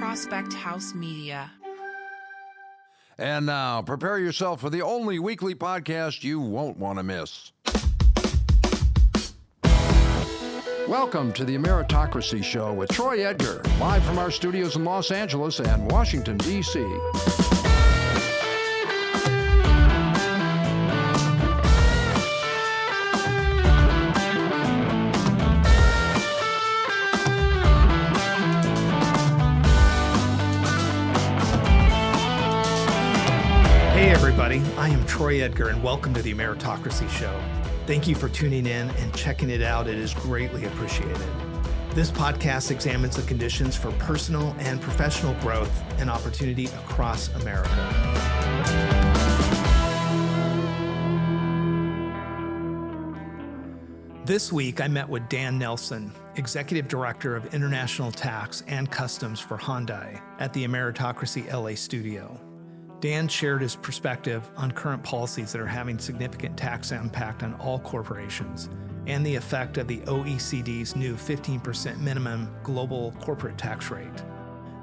Prospect House Media. And now, prepare yourself for the only weekly podcast you won't want to miss. Welcome to the Ameritocracy Show with Troy Edgar, live from our studios in Los Angeles and Washington, D.C. Hey everybody, I am Troy Edgar and welcome to the Ameritocracy Show. Thank you for tuning in and checking it out. It is greatly appreciated. This podcast examines the conditions for personal and professional growth and opportunity across America. This week, I met with Dan Nelson, Executive Director of International Tax and Customs for Hyundai at the Ameritocracy L.A. studio. Dan shared his perspective on current policies that are having significant tax impact on all corporations and the effect of the OECD's new 15% minimum global corporate tax rate.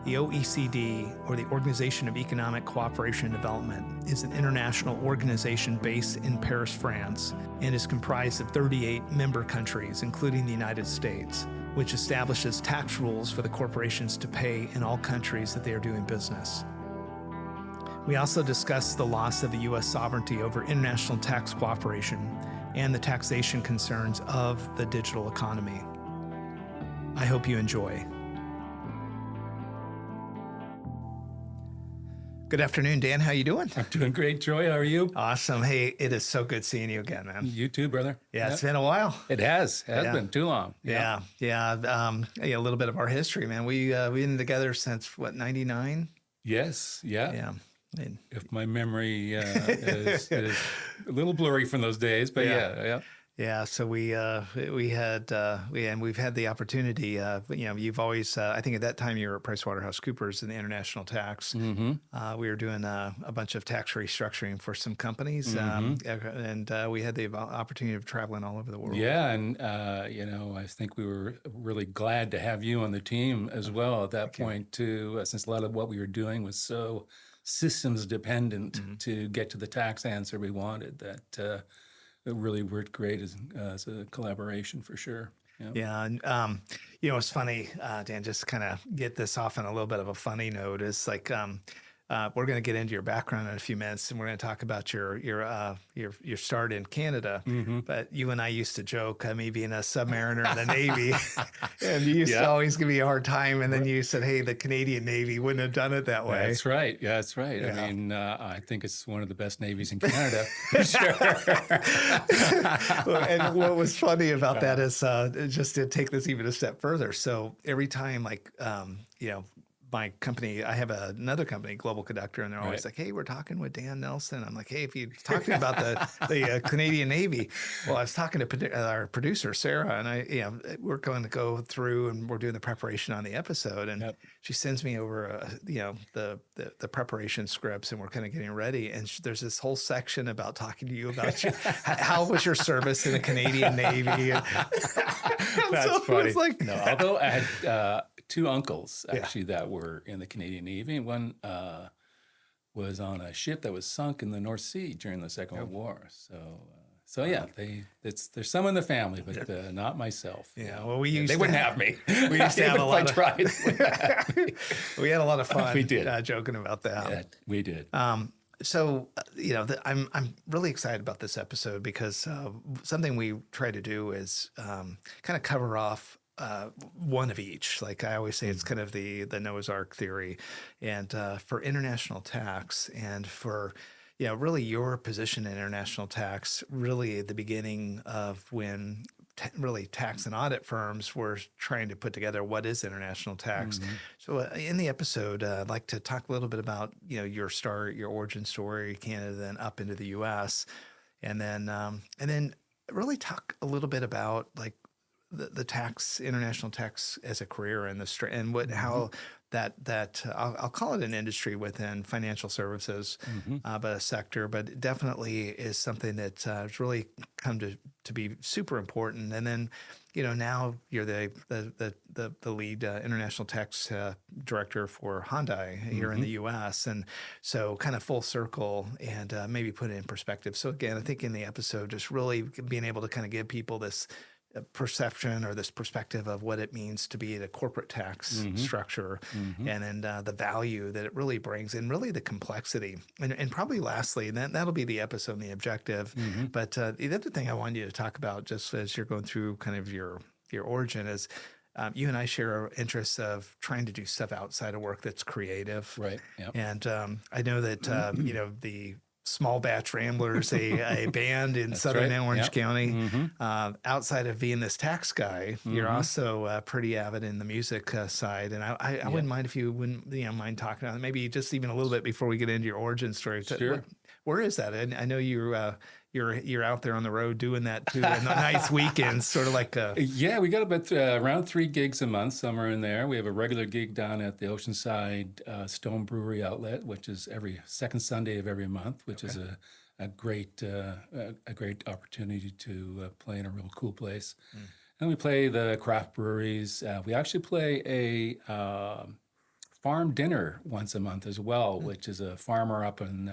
The OECD, or the Organization of Economic Cooperation and Development, is an international organization based in Paris, France, and is comprised of 38 member countries, including the United States, which establishes tax rules for the corporations to pay in all countries that they are doing business. We also discussed the loss of the U.S. sovereignty over international tax cooperation and the taxation concerns of the digital economy. I hope you enjoy. Good afternoon, Dan. How you doing? I'm doing great, Troy. How are you? Awesome. Hey, it is so good seeing you again, man. You too, brother. Yeah, it's been a while. It has been too long. Yeah. A little bit of our history, man. We've been together since, what, 99? Yes. Yeah. Yeah. If my memory is a little blurry from those days, but yeah. Yeah, so we've had the opportunity. You've always. I think at that time you were at PricewaterhouseCoopers in the international tax. Mm-hmm. We were doing a bunch of tax restructuring for some companies, and we had the opportunity of traveling all over the world. Yeah, and I think we were really glad to have you on the team as well at that point too, since a lot of what we were doing was so systems dependent to get to the tax answer we wanted. That. It really worked great as a collaboration for sure. Yeah. And, it's funny, Dan, just to kind of get this off on a little bit of a funny note is like, we're going to get into your background in a few minutes, and we're going to talk about your start in Canada. Mm-hmm. But you and I used to joke, me being a submariner in the Navy, and you used to always give me a hard time. And then you said, "Hey, the Canadian Navy wouldn't have done it that way." That's right. Yeah, that's right. Yeah. I mean, I think it's one of the best navies in Canada for sure. And what was funny about that is just to take this even a step further. So every time, my company, I have another company, Global Conductor, and they're always like, "Hey, we're talking with Dan Nelson." I'm like, "Hey, if you're talking about the Canadian Navy," well, I was talking to our producer Sarah, and we're going to go through and we're doing the preparation on the episode, and she sends me over, the preparation scripts, and we're kind of getting ready, and there's this whole section about talking to you about how was your service in the Canadian Navy. That's funny. Although I had two uncles actually that were in the Canadian Navy. One was on a ship that was sunk in the North Sea during the Second World War. So there's some in the family, but not myself. Yeah, well, they wouldn't have me. We used to have a lot. We had a lot of fun. We did joking about that. Yeah, we did. So, I'm really excited about this episode because something we try to do is kind of cover off one of each. Like I always say, it's kind of the Noah's Ark theory. And for international tax and for, really your position in international tax, really at the beginning of when really tax and audit firms were trying to put together what is international tax. Mm-hmm. So in the episode, I'd like to talk a little bit about, your start, your origin story, Canada, then up into the U.S. And then really talk a little bit about the tax, international tax as a career and and what how that I'll call it an industry within financial services, but a sector, but it definitely is something that has really come to be super important. And then, now you're the lead international tax director for Hyundai here in the U.S. And so kind of full circle and maybe put it in perspective. So again, I think in the episode, just really being able to kind of give people this perception or this perspective of what it means to be in a corporate tax structure, and then the value that it really brings, and really the complexity. And probably lastly, and that'll be the episode and the objective. But the other thing I wanted you to talk about, just as you're going through kind of your origin, is you and I share interests of trying to do stuff outside of work that's creative. Right. Yep. And I know that the Small Batch Ramblers, a band in Southern Orange County. Outside of being this tax guy, you're also pretty avid in the music side. And I wouldn't mind if you wouldn't mind talking about it, maybe just even a little bit before we get into your origin story. Sure. Where is that? I know you're out there on the road doing that too, and nice weekends, sort of like Yeah, we got about around 3 gigs a month, somewhere in there. We have a regular gig down at the Oceanside Stone Brewery Outlet, which is every second Sunday of every month, which is a great opportunity to play in a real cool place. And we play the craft breweries. We actually play a farm dinner once a month as well, which is a farmer up in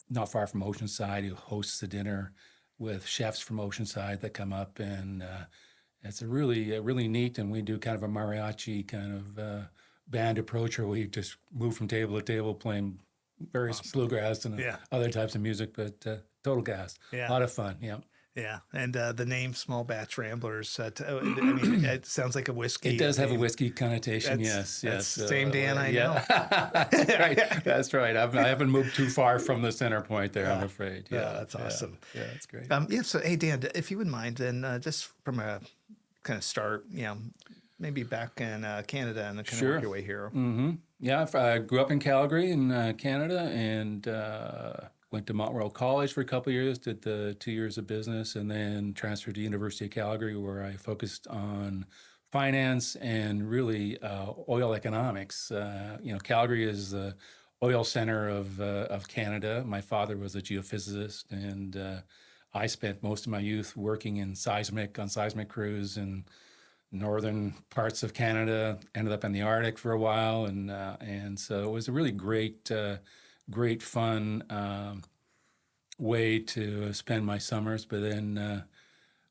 not far from Oceanside who hosts the dinner with chefs from Oceanside that come up, and it's a really neat. And we do kind of a mariachi kind of band approach, where we just move from table to table playing various bluegrass and other types of music, but total gas. A lot of fun. Yeah, and the name Small Batch Ramblers, I mean, it sounds like a whiskey. It does have a whiskey connotation, yes. Same Dan I know. That's right. I haven't moved too far from the center point there, I'm afraid. That's awesome. Yeah, that's great. So, hey, Dan, if you wouldn't mind, then just from a kind of start, maybe back in Canada and kind of work your way here. Yeah, I grew up in Calgary in Canada, and went to Montreal College for a couple of years, did the 2 years of business, and then transferred to University of Calgary, where I focused on finance and really oil economics. Calgary is the oil center of Canada. My father was a geophysicist, and I spent most of my youth working on seismic crews in northern parts of Canada. Ended up in the Arctic for a while, and so it was a really great fun way to spend my summers. But then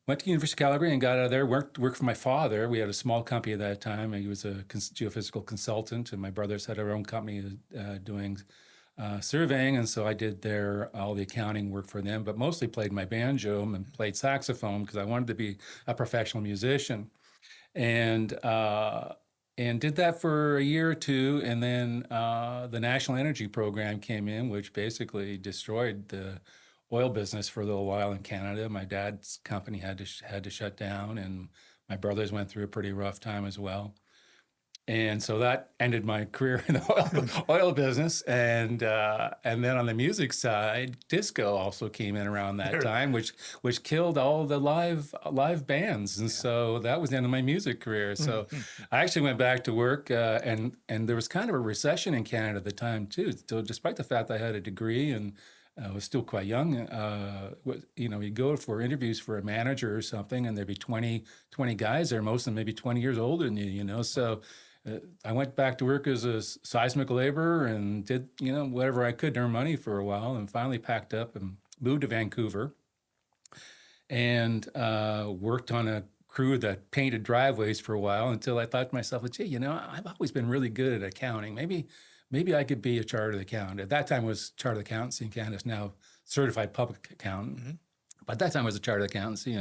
went to University of Calgary and got out of there, worked for my father. We had a small company at that time. He was a geophysical consultant, and my brothers had our own company doing surveying. And so I did all the accounting work for them, but mostly played my banjo and played saxophone because I wanted to be a professional musician. And did that for a year or two, and then the National Energy Program came in, which basically destroyed the oil business for a little while in Canada. My dad's company had to shut down, and my brothers went through a pretty rough time as well. And so that ended my career in the oil business. And then on the music side, disco also came in around that time, which killed all the live bands. And so that was the end of my music career. So I actually went back to work, and there was kind of a recession in Canada at the time too. So despite the fact that I had a degree and was still quite young, you go for interviews for a manager or something, and there'd be 20 guys there, most of them maybe 20 years older than you, so I went back to work as a seismic laborer and did, whatever I could to earn money for a while, and finally packed up and moved to Vancouver and worked on a crew that painted driveways for a while until I thought to myself, gee, I've always been really good at accounting. Maybe I could be a chartered accountant. At that time it was chartered accountancy in Canada. It's now certified public accountant. But at that time it was a chartered accountancy,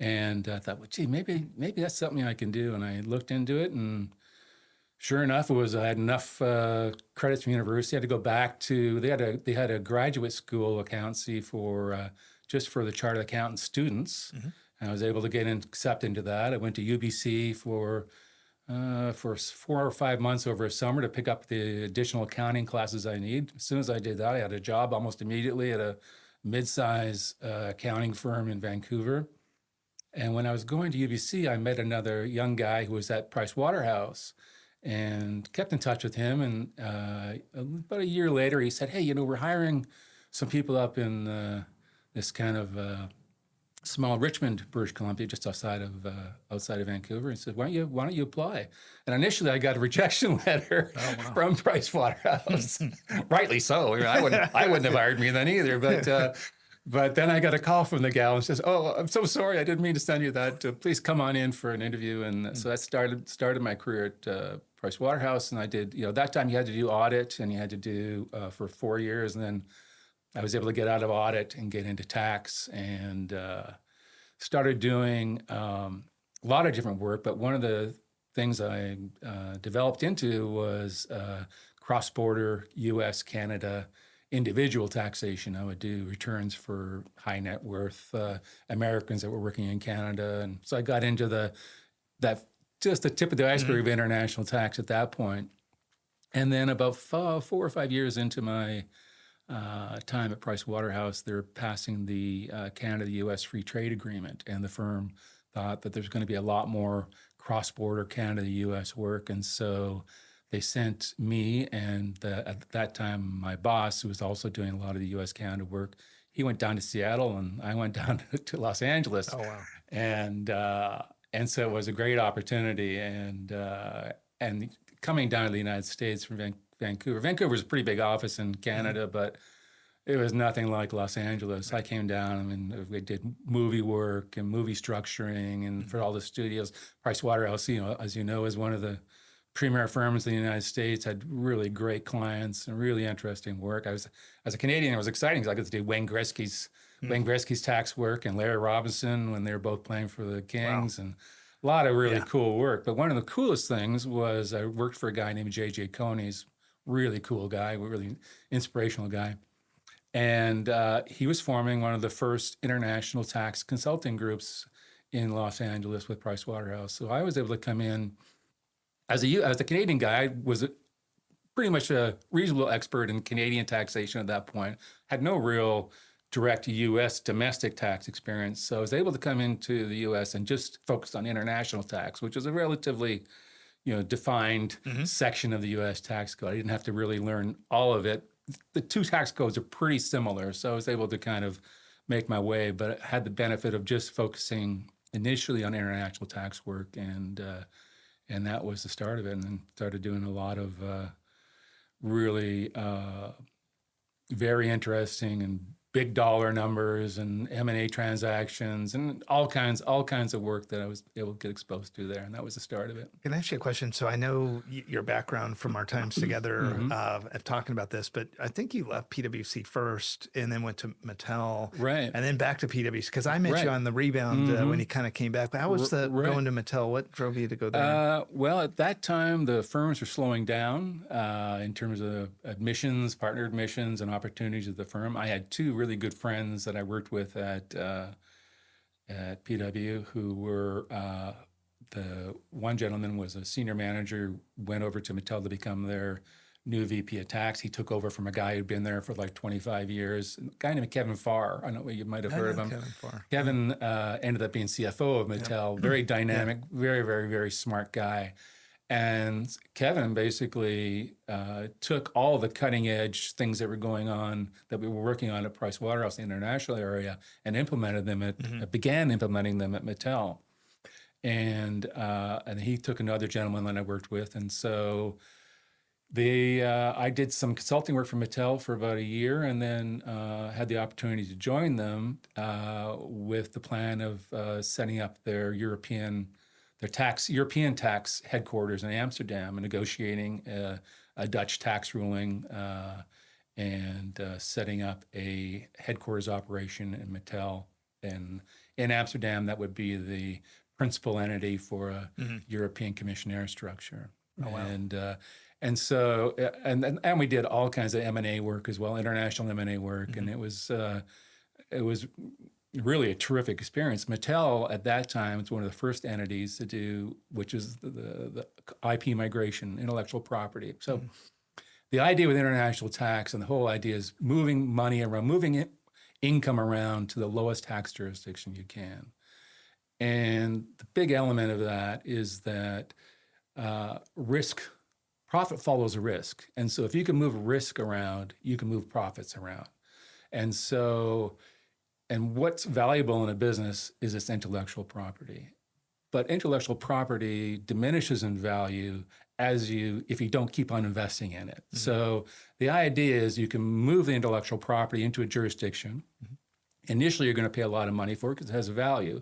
and I thought, well, gee, maybe that's something I can do. And I looked into it, and sure enough, I had enough credits from university. I had to go back to, they had a graduate school accountancy for just for the chartered accountant students. And I was able to get accepted into that. I went to UBC for 4 or 5 months over a summer to pick up the additional accounting classes I need. As soon as I did that, I had a job almost immediately at a mid-size accounting firm in Vancouver. And when I was going to UBC, I met another young guy who was at Price Waterhouse and kept in touch with him. And about a year later, he said, hey, we're hiring some people up in this kind of small Richmond, British Columbia, just outside of Vancouver. He said, why don't you apply? And initially, I got a rejection letter from Price Waterhouse. Rightly so. I wouldn't have hired me then either. But then I got a call from the gal and says, "Oh, I'm so sorry. I didn't mean to send you that. Please come on in for an interview." And so that started my career at Price Waterhouse. And I did, that time you had to do audit, and you had to do for 4 years. And then I was able to get out of audit and get into tax, and started doing a lot of different work. But one of the things I developed into was cross-border U.S., Canada, individual taxation. I would do returns for high net worth Americans that were working in Canada. And so I got into just the tip of the iceberg of international tax at that point. And then about 4 or 5 years into my time at Price Waterhouse, they're passing the Canada-U.S. Free Trade Agreement. And the firm thought that there's going to be a lot more cross-border Canada-U.S. work. And so they sent me and at that time my boss, who was also doing a lot of the U.S. Canada work, he went down to Seattle and I went down to Los Angeles. Oh, wow. And so it was a great opportunity. And coming down to the United States from Vancouver. Vancouver was a pretty big office in Canada, but it was nothing like Los Angeles. I came down, we did movie work and movie structuring and for all the studios. Price Waterhouse, as you know, is one of the premier firms in the United States, had really great clients and really interesting work. As a Canadian, it was exciting because I got to do Wayne Gretzky's tax work and Larry Robinson when they were both playing for the Kings. Wow. And a lot of really cool work. But one of the coolest things was I worked for a guy named J.J. Coney's, really cool guy, really inspirational guy. And he was forming one of the first international tax consulting groups in Los Angeles with Price Waterhouse. So I was able to come in as a Canadian guy. I was pretty much a reasonable expert in Canadian taxation at that point. Had no real direct U.S. domestic tax experience. So I was able to come into the U.S. and just focus on international tax, which is a relatively defined section of the U.S. tax code. I didn't have to really learn all of it. The two tax codes are pretty similar, so I was able to kind of make my way, but I had the benefit of just focusing initially on international tax work, and that was the start of it. And then started doing a lot of really very interesting and big dollar numbers and M&A transactions and all kinds of work that I was able to get exposed to there. And that was the start of it. Can I ask you a question? So I know your background from our times together of talking about this, but I think you left PwC first and then went to Mattel. Right. And then back to PwC, because I met you on the rebound when you kind of came back. But how was going to Mattel? What drove you to go there? Well, at that time, the firms were slowing down in terms of admissions, partner admissions, and opportunities at the firm. I had two really good friends that I worked with at PW who were, the one gentleman was a senior manager, went over to Mattel to become their new VP of tax. He took over from a guy who'd been there for like 25 years, a guy named Kevin Farr. I know you might have heard of him. Kevin Farr. Kevin ended up being CFO of Mattel, very dynamic, very, very, very smart guy. And Kevin basically took all the cutting edge things that were going on, that we were working on at Price Waterhouse, the international area, and implemented them began implementing them at Mattel. And he took another gentleman that I worked with. And so I did some consulting work for Mattel for about a year, and then had the opportunity to join them with the plan of setting up their European tax headquarters in Amsterdam and negotiating a Dutch tax ruling and setting up a headquarters operation in Mattel in Amsterdam that would be the principal entity for a European commissionaire structure. Oh, wow. And so we did all kinds of M&A work as well, international M&A work, and it was really a terrific experience. Mattel at that time was one of the first entities to do, which is the IP migration, intellectual property. So the idea with international tax and the whole idea is moving money around, moving income around to the lowest tax jurisdiction you can. And the big element of that is that profit follows risk. And so if you can move risk around, you can move profits around. And so, and what's valuable in a business is its intellectual property. But intellectual property diminishes in value if you don't keep on investing in it. So the idea is you can move the intellectual property into a jurisdiction. Initially, you're going to pay a lot of money for it because it has a value,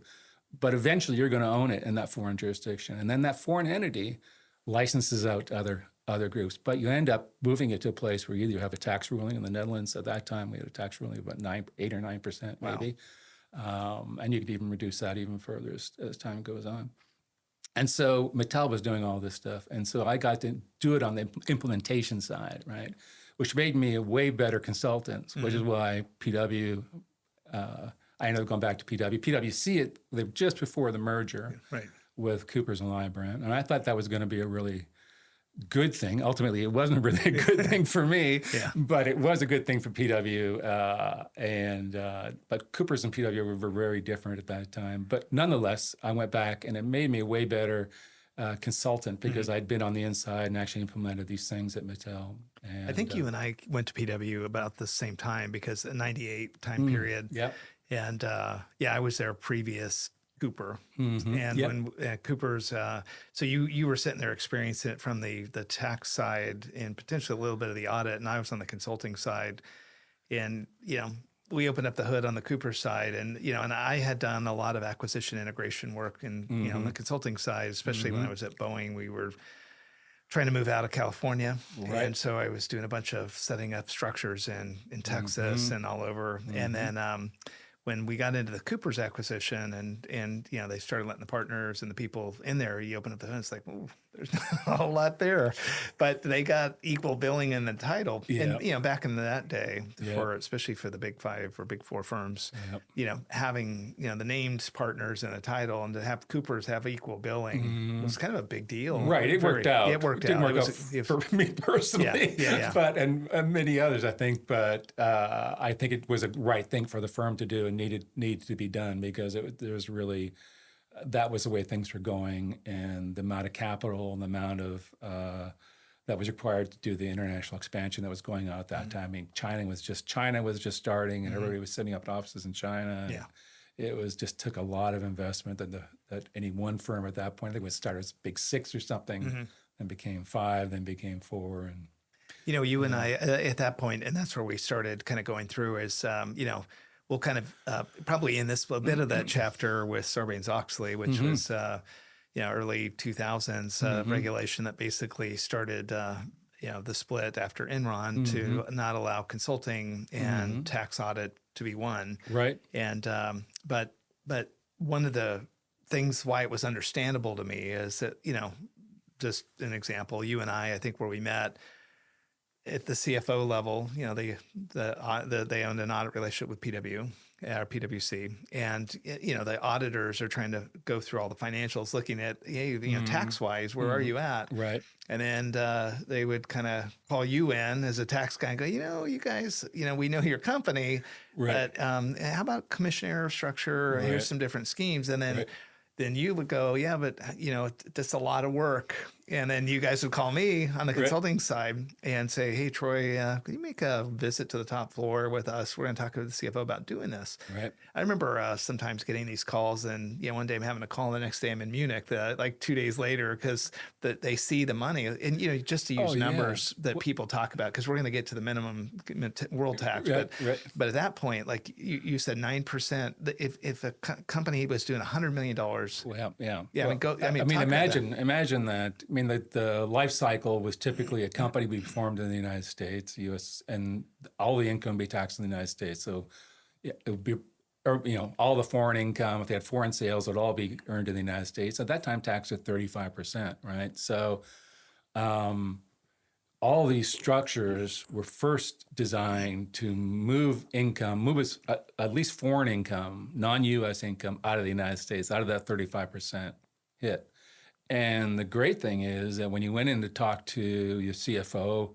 but eventually you're going to own it in that foreign jurisdiction. And then that foreign entity licenses out to other groups, but you end up moving it to a place where you have a tax ruling in the Netherlands. At that time, we had a tax ruling of about 8 or 9% maybe. Wow. And you could even reduce that even further as time goes on. And so Mattel was doing all this stuff. And so I got to do it on the implementation side, right? Which made me a way better consultant, which is why PW, I ended up going back to PW. PwC, they just before the merger with Coopers and Lybrand. And I thought that was going to be a really good thing. Ultimately, it wasn't really a good thing for me, but it was a good thing for PW. But Coopers and PW were very different at that time. But nonetheless, I went back and it made me a way better consultant because I'd been on the inside and actually implemented these things at Mattel. And, I think you and I went to PW about the same time because in '98 time period. And I was there previous Cooper. And when Cooper's, so you were sitting there experiencing it from the tax side and potentially a little bit of the audit, and I was on the consulting side. And, we opened up the hood on the Cooper side, and, and I had done a lot of acquisition integration work and, on the consulting side, especially when I was at Boeing, we were trying to move out of California. And so I was doing a bunch of setting up structures in Texas and all over. And then, when we got into the Cooper's acquisition and they started letting the partners and the people in there, you open up the hood, it's like, ooh, there's not a whole lot there. But they got equal billing in the title. And, back in that day, especially for the big 5 or big 4 firms, having, the named partners in a title and to have Coopers have equal billing was kind of a big deal. Right. It worked out. It worked out. Didn't work out for me personally, but and many others, I think. But I think it was a right thing for the firm to do and needed to be done because there was really that was the way things were going, and the amount of capital and the amount of that was required to do the international expansion that was going on at that time. I mean, China was just starting, and everybody was setting up offices in China. It was just took a lot of investment that any one firm at that point, I think it was started as big 6 or something, then became 5, then became 4, and you and I at that point, and that's where we started kind of going through is we'll kind of probably in this a bit of that chapter with Sarbanes-Oxley, which was early 2000s regulation that basically started the split after Enron to not allow consulting and tax audit to be one. Right. And but one of the things why it was understandable to me is that just an example, you and I think where we met. At the CFO level, they owned an audit relationship with PwC, and the auditors are trying to go through all the financials, looking at tax wise, where are you at? Right. And then they would kind of call you in as a tax guy and go, you guys, we know your company, but how about commission error structure? Here's some different schemes, and then. Then you would go, but that's a lot of work. And then you guys would call me on the consulting side and say, hey, Troy, can you make a visit to the top floor with us? We're going to talk to the CFO about doing this. Right. I remember sometimes getting these calls and, one day I'm having a call, the next day I'm in Munich, like 2 days later, because they see the money. And, just to use numbers that people talk about, because we're going to get to the minimum world tax. But at that point, like you said, 9%, if a company was doing $100 million. Well, yeah. Imagine that. I mean, the life cycle was typically a company be formed in the United States, U.S., and all the income be taxed in the United States. So it would be, all the foreign income, if they had foreign sales, would all be earned in the United States. At that time, taxed at 35%, right? So all these structures were first designed to move at least foreign income, non-U.S. income out of the United States, out of that 35% hit. And the great thing is that when you went in to talk to your CFO,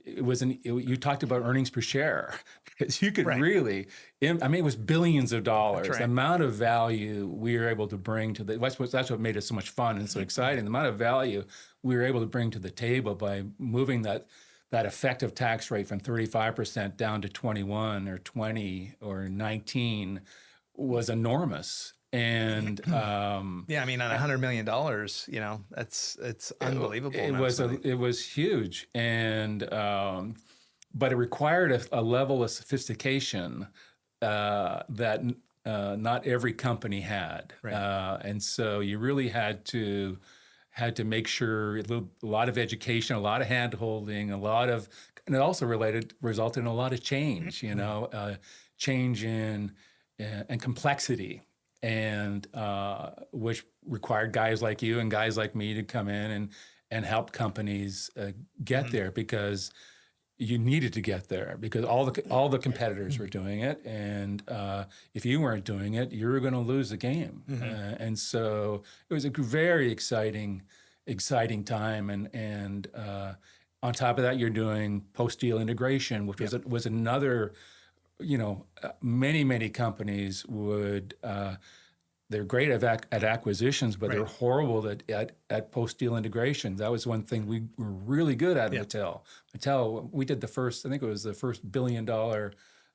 you talked about earnings per share because you could Right. really, I mean, it was billions of dollars. That's right. The amount of value we were able to bring to that's what made it so much fun and so exciting. The amount of value we were able to bring to the table by moving that effective tax rate from 35% down to 21 or 20 or 19 was enormous. And Yeah, I mean, on $100 million, it's unbelievable. It was huge, and but it required a level of sophistication that not every company had, Right. and so you really had to make sure a lot of education, a lot of hand holding, and it also resulted in a lot of change. Change in and complexity. And which required guys like you and guys like me to come in and help companies get there, because you needed to get there because all the competitors were doing it, and if you weren't doing it, you were going to lose the game. And so it was a very exciting time, and on top of that, you're doing post-deal integration, which was another. Many companies would. They're great at acquisitions, but they're horrible at post-deal integration. That was one thing we were really good at Mattel. Mattel, we did I think it was the first $1 billion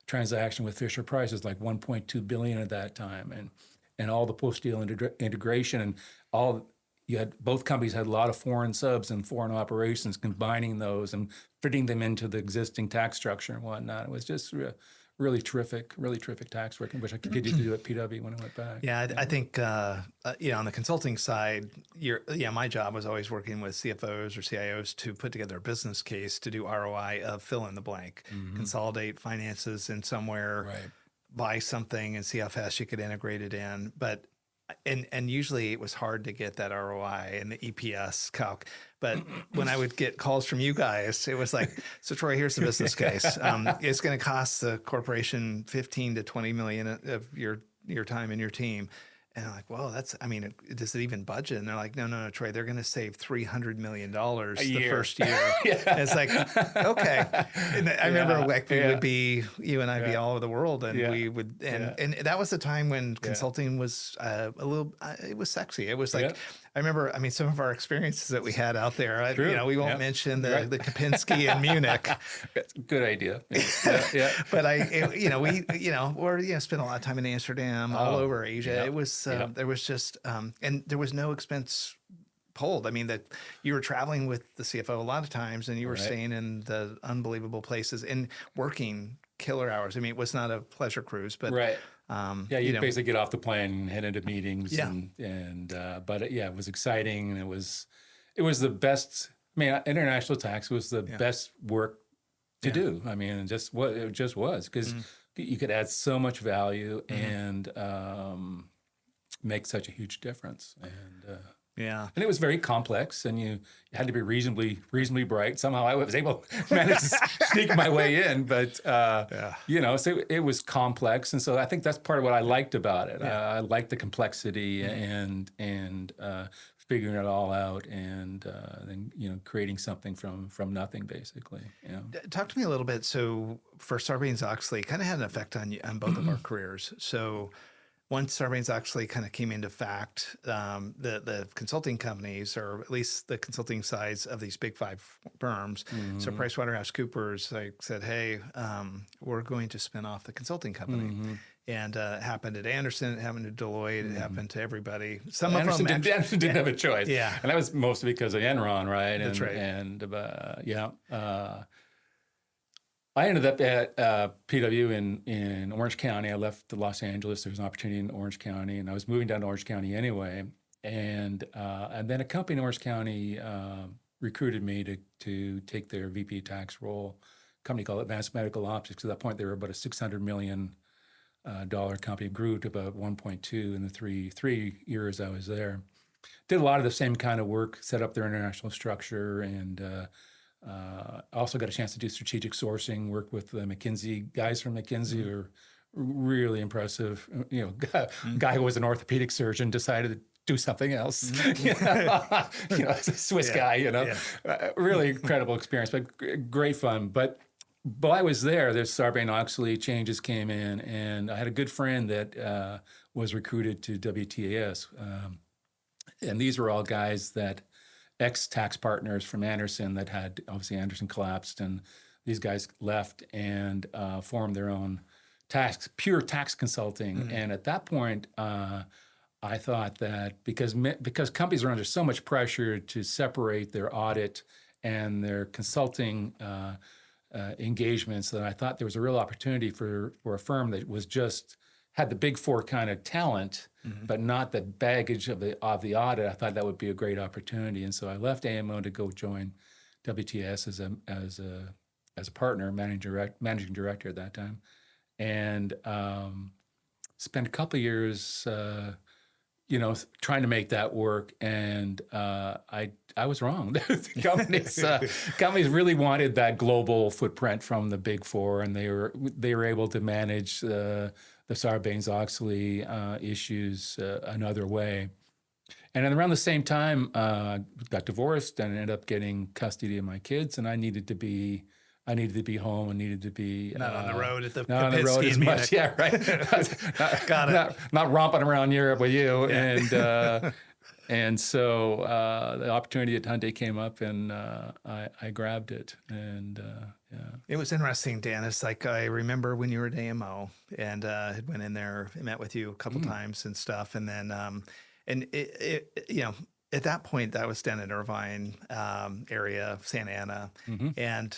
transaction with Fisher Price. It was like $1.2 billion at that time, and all the post-deal integration and both companies had a lot of foreign subs and foreign operations, combining those and fitting them into the existing tax structure and whatnot. It was just really terrific tax work, which I continued to do at PW when I went back. Yeah, I think on the consulting side, my job was always working with CFOs or CIOs to put together a business case to do ROI of fill in the blank, consolidate finances in somewhere, buy something, and see how fast you could integrate it in. But and usually it was hard to get that ROI and the EPS calc. But when I would get calls from you guys, it was like, so Troy, here's the business case. It's going to cost the corporation 15 to 20 million of your time and your team. And I'm like, well, does it even budget? And they're like, no, Troy, they're going to save $300 million the first year. And it's like, okay. And I remember would be, you and I'd be all over the world, and we would, and that was the time when consulting was it was sexy. It was like, I remember, some of our experiences that we had out there, we won't mention the Kapinski in Munich. Good idea. But we spent a lot of time in Amsterdam, all over Asia. It was, there was just, and there was no expense pulled. That you were traveling with the CFO a lot of times, and you were staying in the unbelievable places and working killer hours. It was not a pleasure cruise, but you basically get off the plane and head into meetings, but it was exciting, and it was the best. International tax was the best work to do. It just was, because you could add so much value and make such a huge difference. And it was very complex, and you had to be reasonably bright. Somehow I was able to manage to sneak my way in, but so it was complex, and so I think that's part of what I liked about it. I liked the complexity and figuring it all out, and then creating something from nothing, basically. Talk to me a little bit. So for Sarbanes-Oxley, kind of had an effect on both of our careers. So once Sarbanes-Oxley kind of came into fact, the consulting companies, or at least the consulting sides of these big five firms, so PricewaterhouseCoopers said, hey, we're going to spin off the consulting company. And it happened at Anderson, it happened to Deloitte, it happened to everybody. Anderson didn't have a choice. Yeah. And that was mostly because of Enron, right? That's right. I ended up at PW in Orange County. I left Los Angeles. There was an opportunity in Orange County, and I was moving down to Orange County anyway. And then a company in Orange County recruited me to take their VP tax role. A company called Advanced Medical Optics. At that point, they were about a $600 million company. Grew to about 1.2 in the three years I was there. Did a lot of the same kind of work, set up their international structure, and also got a chance to do strategic sourcing, work with the McKinsey guys from McKinsey who are really impressive. Guy who was an orthopedic surgeon decided do something else. As a Swiss guy, really incredible experience, but great fun. But while I was there, the Sarbanes-Oxley changes came in, and I had a good friend that was recruited to WTAS. And these were all guys that ex-tax partners from Anderson that had, obviously Anderson collapsed, and these guys left and formed their own pure tax consulting. And at that point, I thought that because companies are under so much pressure to separate their audit and their consulting engagements, that I thought there was a real opportunity for a firm that was had the big four kind of talent, but not the baggage of the audit. I thought that would be a great opportunity, and so I left AMO to go join WTS as a partner, managing director at that time, and spent a couple of years, trying to make that work. And I was wrong. Companies really wanted that global footprint from the big four, and they were able to manage the Sarbanes-Oxley issues another way. And then around the same time, got divorced and ended up getting custody of my kids, and I needed to be home and needed to be not on the road at the not on the road as much. Yeah, right. Got it. Not romping around Europe with you, and so the opportunity at Hyundai came up, and I grabbed it, and It was interesting, Dan. It's like I remember when you were at AMO and had went in there, met with you a couple times and stuff, and then at that point that was down in Irvine area, Santa Ana, and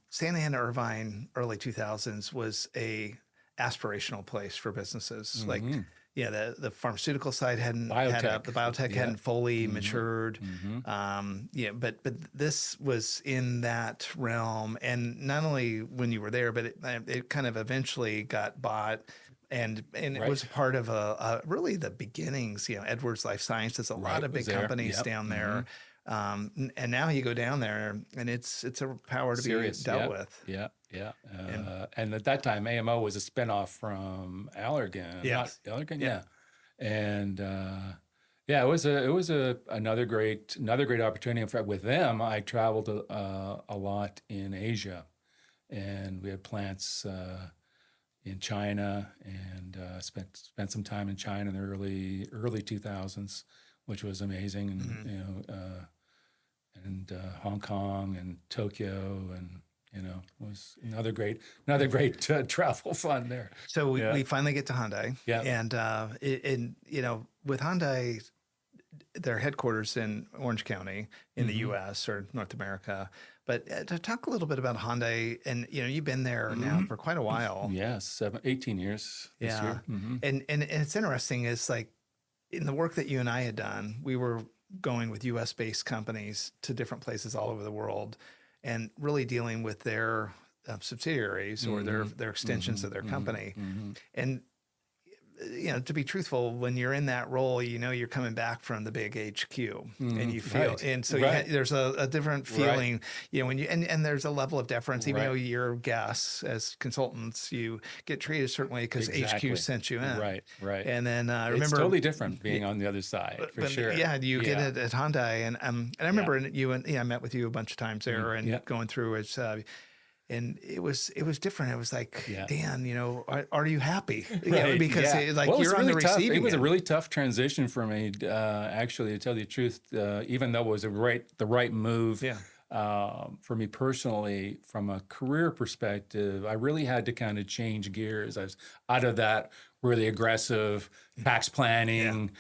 Santa Ana, Irvine, early 2000s was a aspirational place for businesses. Like, the pharmaceutical side hadn't the biotech hadn't fully matured. But this was in that realm. And not only when you were there, but it kind of eventually got bought. And it was part of really the beginnings, Edwards Life Sciences, a lot of big companies down there. And now you go down there, and it's a power to be dealt with. And at that time, AMO was a spinoff from Allergan. Yes. Allergan, yeah. And it was another great opportunity. In fact, with them, I traveled a lot in Asia, and we had plants in China, and spent some time in China in the early 2000s, which was amazing, and Hong Kong and Tokyo, and was another great travel fun there. So we finally get to Hyundai, and with Hyundai, their headquarters in Orange County in the U.S. or North America. But to talk a little bit about Hyundai, and you've been there now for quite a while. Yes, 18 years this year. And it's interesting. It's like in the work that you and I had done, we were going with U.S.-based companies to different places all over the world, and really dealing with their subsidiaries or their extensions of their company. And to be truthful, when you're in that role, you're coming back from the big HQ, and you feel, and so there's a different feeling, when you and there's a level of deference, even though you're guests as consultants, you get treated certainly because HQ sent you in, right. And then I remember it's totally different being on the other side, for sure. You get it at Hyundai, and I remember you and I met with you a bunch of times there, and going through it. And it was different. It was like, Dan, are you happy? Because you're on the receiving end. It was a really tough transition for me, actually, to tell you the truth. Even though it was the right move for me personally, from a career perspective, I really had to kind of change gears. I was out of that really aggressive tax planning,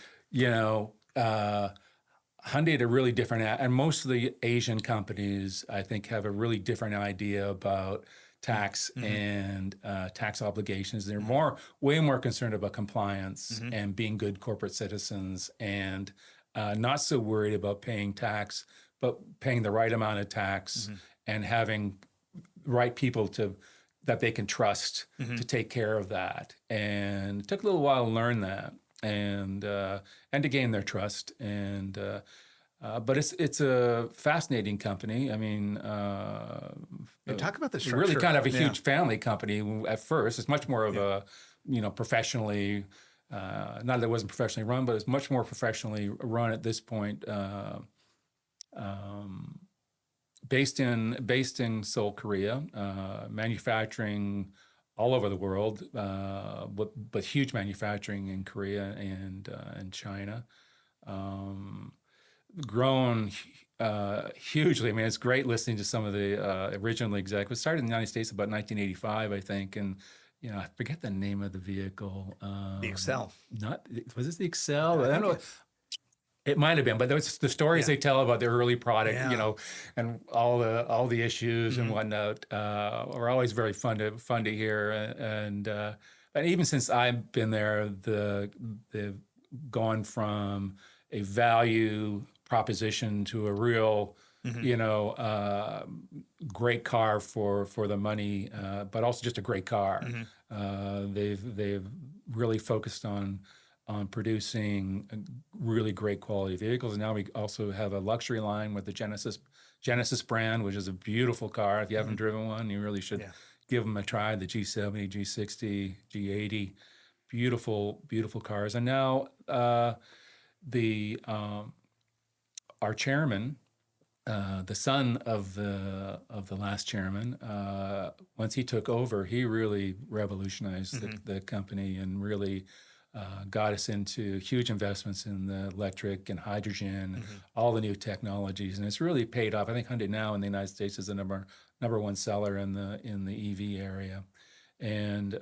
Hyundai had a really different, and most of the Asian companies, I think, have a really different idea about tax and tax obligations. They're way more concerned about compliance and being good corporate citizens, and not so worried about paying tax, but paying the right amount of tax and having the right people that they can trust to take care of that. And it took a little while to learn that. And to gain their trust, but it's a fascinating company. I mean, talk about the structure. Really kind of a huge family company at first. It's much more of a professionally not that it wasn't professionally run, but it's much more professionally run at this point. Based in Seoul, Korea, manufacturing all over the world, but huge manufacturing in Korea and China. Grown hugely. I mean, it's great listening to some of the original executives. Started in the United States about 1985, I think, and I forget the name of the vehicle. The Excel. Was this the Excel? I don't know. it- It might have been, but those the stories they tell about the early product, Yeah. And all the issues and whatnot are always very fun to hear. And even since I've been there, they've gone from a value proposition to a real, great car for the money, but also just a great car. They've really focused on producing really great quality vehicles. And now we also have a luxury line with the Genesis brand, which is a beautiful car. If you haven't driven one, you really should give them a try. The G70, G60, G80, beautiful, beautiful cars. And now our chairman, the son of the last chairman, once he took over, he really revolutionized the company and really got us into huge investments in the electric and hydrogen, all the new technologies, and it's really paid off. I think Hyundai now in the United States is the number one seller in the EV area, and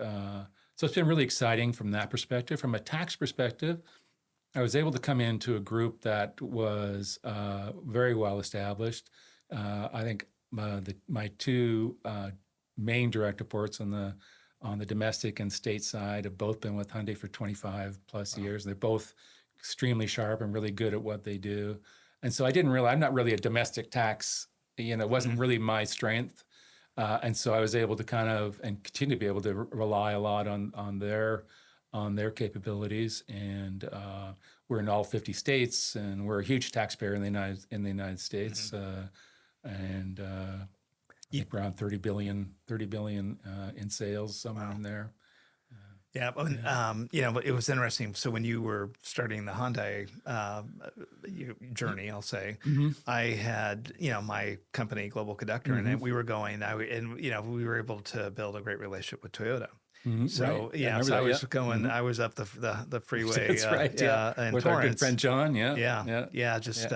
so it's been really exciting from that perspective. From a tax perspective, I was able to come into a group that was very well established. I think my two main direct reports on the domestic and state side have both been with Hyundai for 25 plus years. They're both extremely sharp and really good at what they do. And so I'm not really a domestic tax, it wasn't really my strength. And so I was able to kind of, and continue to be able to rely a lot on their capabilities. And we're in all 50 states, and we're a huge taxpayer in the United States. And I think around 30 billion in sales, somewhere in there. Yeah, it was interesting. So when you were starting the Hyundai journey, I'll say, I had my company, Global Conductor, and we were going. We were able to build a great relationship with Toyota. So Right. so I was going. I was up the freeway. That's right. And with Torrance. our good friend John. Just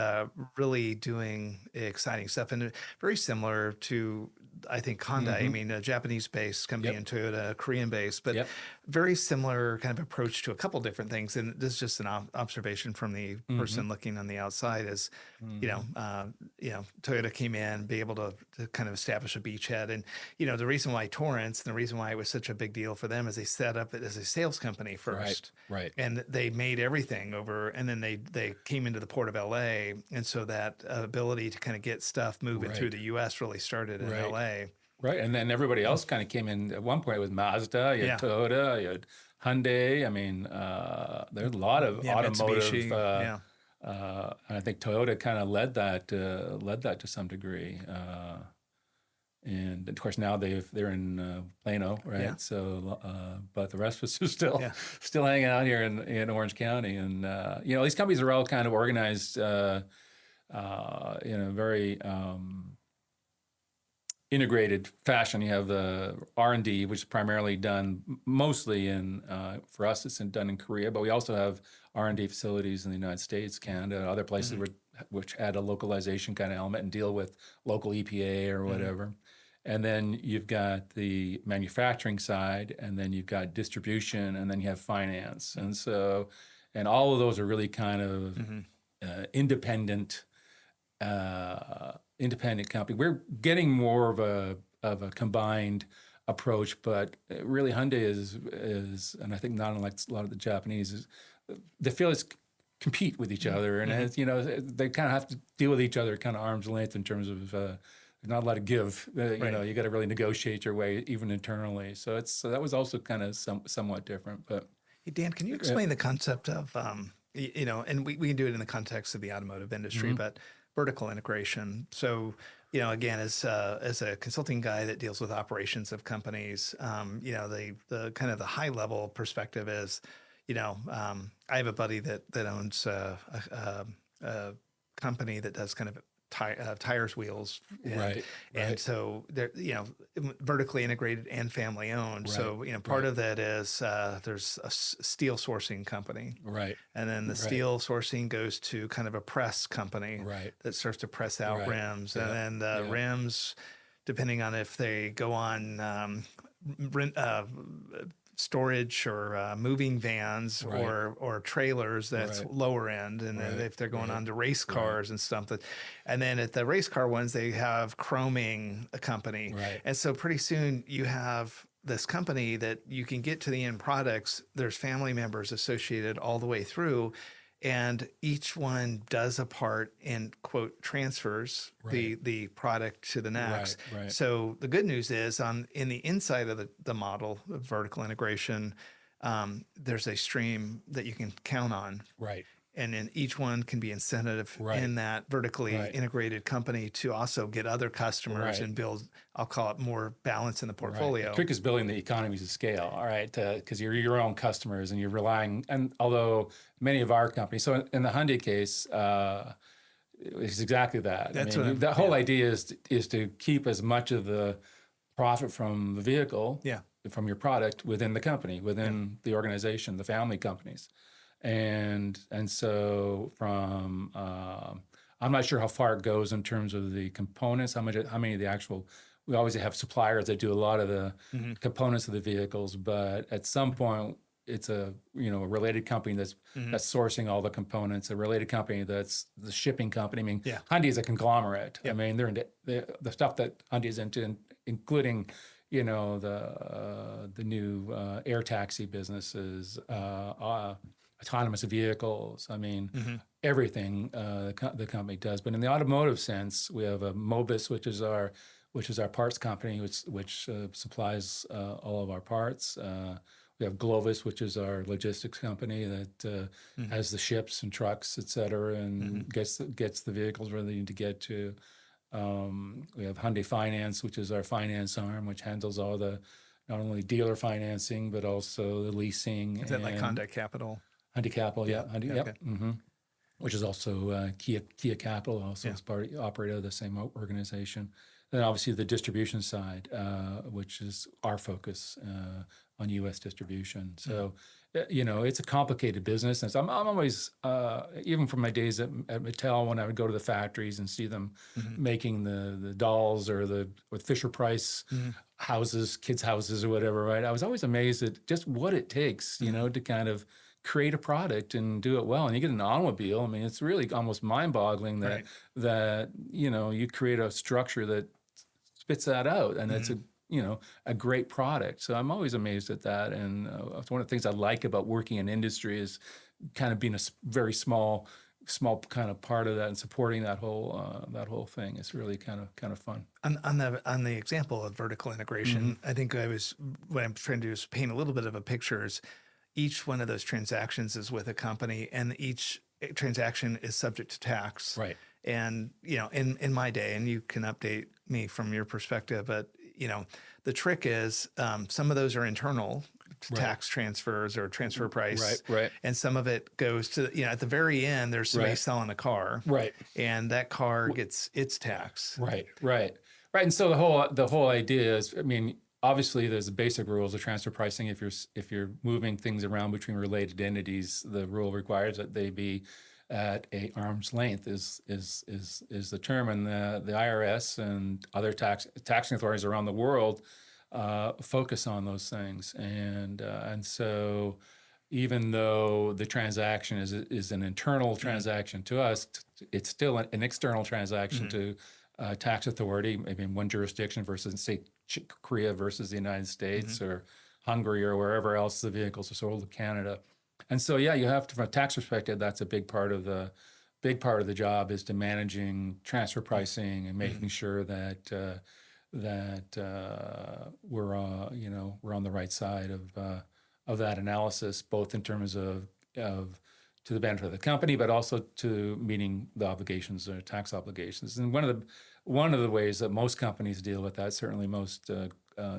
really doing exciting stuff, and very similar to, I think, Hyundai. I mean, a Japanese-based company and Toyota, Korean-based, but very similar kind of approach to a couple different things. And this is just an observation from the person looking on the outside. Is Toyota came in, be able to kind of establish a beachhead, and the reason why Torrance, and the reason why it was such a big deal for them is they set up it as a sales company first, Right. and they made everything over, and then they came into the port of L.A., and so that ability to kind of get stuff moving through the U.S. really started in L.A. Right, and then everybody else kind of came in. At one point, it was Mazda, you had Toyota, you had Hyundai. I mean, there's a lot of automotive. And I think Toyota kind of led that to some degree. And of course now they're in Plano, right? Yeah. So, but the rest of us are still hanging out here in Orange County, and these companies are all kind of organized in a very integrated fashion. You have the R&D, which is primarily done mostly for us, it's done in Korea, but we also have R&D facilities in the United States, Canada, other places which add a localization kind of element and deal with local EPA or whatever. And then you've got the manufacturing side, and then you've got distribution, and then you have finance. And so, and all of those are really kind of independent company. We're getting more of a combined approach, but really Hyundai is, and I think not unlike a lot of the Japanese, they feel it's compete with each other, and they kind of have to deal with each other kind of arm's length in terms of there's not a lot of give. You got to really negotiate your way even internally. So that was also kind of somewhat different. But hey, Dan, can you explain the concept of and we can do it in the context of the automotive industry, but vertical integration. So, again, as a consulting guy that deals with operations of companies, the kind of the high level perspective is, I have a buddy that owns a company that does kind of tires, wheels, and so they're vertically integrated and family owned. So part of that is there's a steel sourcing company, and then the steel sourcing goes to kind of a press company that starts to press out rims, and then the rims, depending on if they go on storage or moving vans or trailers, that's lower end, and then if they're going on to race cars and stuff, and then at the race car ones they have chroming a company, and so pretty soon you have this company that you can get to the end products. There's family members associated all the way through, and each one does a part and quote transfers the product to the next. So the good news is in the inside of the model of vertical integration, there's a stream that you can count on. And then each one can be incentive in that vertically integrated company to also get other customers and build, I'll call it, more balance in the portfolio. The trick is building the economies of scale, all right, because you're your own customers and you're relying, and although many of our companies, so in the Hyundai case, it's exactly that. The whole idea is to keep as much of the profit from the vehicle, from your product, within the company, within the organization, the family companies. And so from I'm not sure how far it goes in terms of the components, how many of the actual, we always have suppliers that do a lot of the components of the vehicles, but at some point it's a related company that's sourcing all the components, a related company that's the shipping company. I mean, Hyundai is a conglomerate. I mean, they're into the stuff that Hyundai is into, including the new air taxi businesses, autonomous vehicles. I mean, everything the company does. But in the automotive sense, we have a Mobis, which is our parts company, which supplies all of our parts. We have Glovis, which is our logistics company that has the ships and trucks, et cetera, and gets the vehicles where they need to get to. We have Hyundai Finance, which is our finance arm, which handles all the not only dealer financing but also the leasing. Is that like Hyundai Capital? Hyundai Capital, Hyundai, which is also Kia Capital, also is operator of the same organization. Then obviously the distribution side, which is our focus on U.S. distribution. So, it's a complicated business. And so I'm always, even from my days at Mattel, when I would go to the factories and see them making the dolls or with Fisher Price houses, kids' houses or whatever, right? I was always amazed at just what it takes, to kind of create a product and do it well. And you get an automobile. I mean, it's really almost mind-boggling that you create a structure that spits that out, and it's a great product. So I'm always amazed at that. And it's one of the things I like about working in industry is kind of being a very small kind of part of that and supporting that whole thing. It's really kind of fun. On the example of vertical integration, I think what I'm trying to do is paint a little bit of a picture. Is each one of those transactions is with a company, and each transaction is subject to tax. And in my day, and you can update me from your perspective, but the trick is some of those are internal tax transfers or transfer price, and some of it goes to at the very end. There's somebody selling a car, and that car gets its tax, And so the whole idea is, I mean, obviously there's the basic rules of transfer pricing. If you're moving things around between related entities, the rule requires that they be at a arm's length is the term, and the IRS and other taxing authorities around the world focus on those things, and so even though the transaction is an internal transaction to us, it's still an external transaction to tax authority, maybe in one jurisdiction versus, say, Korea versus the United States or Hungary or wherever else the vehicles are sold to Canada. And so, you have to, from a tax perspective, that's a big part of the job is to managing transfer pricing and making sure that we're on the right side of that analysis, both in terms of to the benefit of the company, but also to meeting the obligations or tax obligations. And one of the ways that most companies deal with that, certainly most